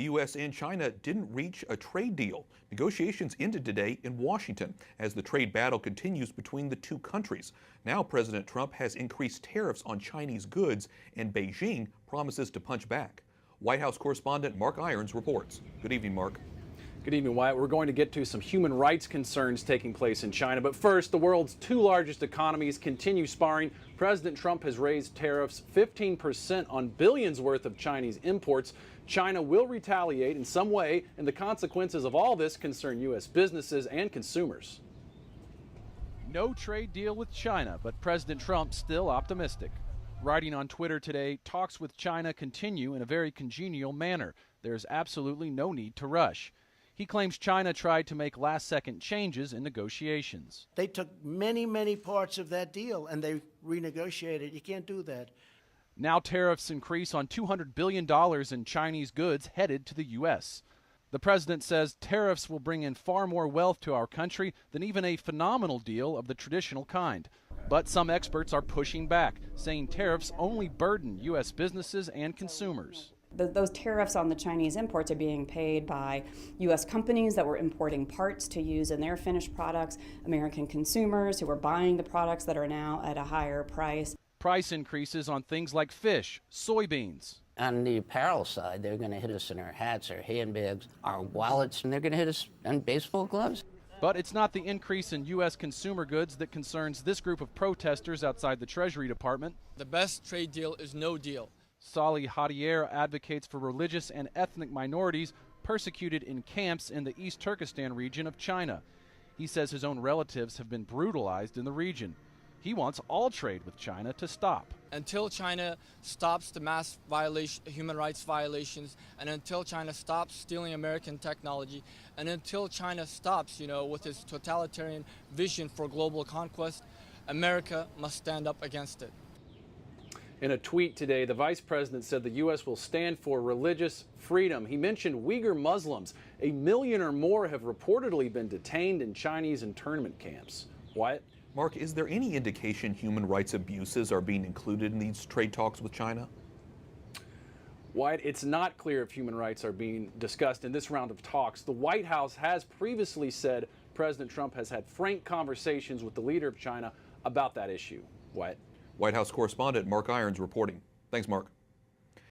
The U.S. and China didn't reach a trade deal. Negotiations ended today in Washington as the trade battle continues between the two countries. Now President Trump has increased tariffs on Chinese goods, and Beijing promises to punch back. White House correspondent Mark Irons reports. Good evening, Mark. Good evening, Wyatt. We're going to get to some human rights concerns taking place in China. But first, the world's two largest economies continue sparring. President Trump has raised tariffs 15% on billions worth of Chinese imports. China will retaliate in some way, and the consequences of all this concern U.S. businesses and consumers. No trade deal with China, but President Trump still optimistic. Writing on Twitter today, talks with China continue in a very congenial manner. There's absolutely no need to rush. He claims China tried to make last-second changes in negotiations. They took many parts of that deal and they renegotiated. You can't do that. Now tariffs increase on $200 billion in Chinese goods headed to the U.S. The president says tariffs will bring in far more wealth to our country than even a phenomenal deal of the traditional kind. But some experts are pushing back, saying tariffs only burden U.S. businesses and consumers. Those tariffs on the Chinese imports are being paid by U.S. companies that were importing parts to use in their finished products, American consumers who are buying the products that are now at a higher price. Price increases on things like fish, soybeans. On the apparel side, they're going to hit us in our hats, our handbags, our wallets, and they're going to hit us on baseball gloves. But it's not the increase in U.S. consumer goods that concerns this group of protesters outside the Treasury Department. The best trade deal is no deal. Salih Hadier advocates for religious and ethnic minorities persecuted in camps in the East Turkistan region of China. He says his own relatives have been brutalized in the region. He wants all trade with China to stop. Until China stops the mass human rights violations, and until China stops stealing American technology, and until China stops, with its totalitarian vision for global conquest, America must stand up against it. In a tweet today, the vice president said the U.S. will stand for religious freedom. He mentioned Uyghur Muslims. 1 million or more have reportedly been detained in Chinese internment camps. What? Mark, is there any indication human rights abuses are being included in these trade talks with China? White, it's not clear if human rights are being discussed in this round of talks. The White House has previously said President Trump has had frank conversations with the leader of China about that issue. White. White House correspondent Mark Irons reporting. Thanks, Mark.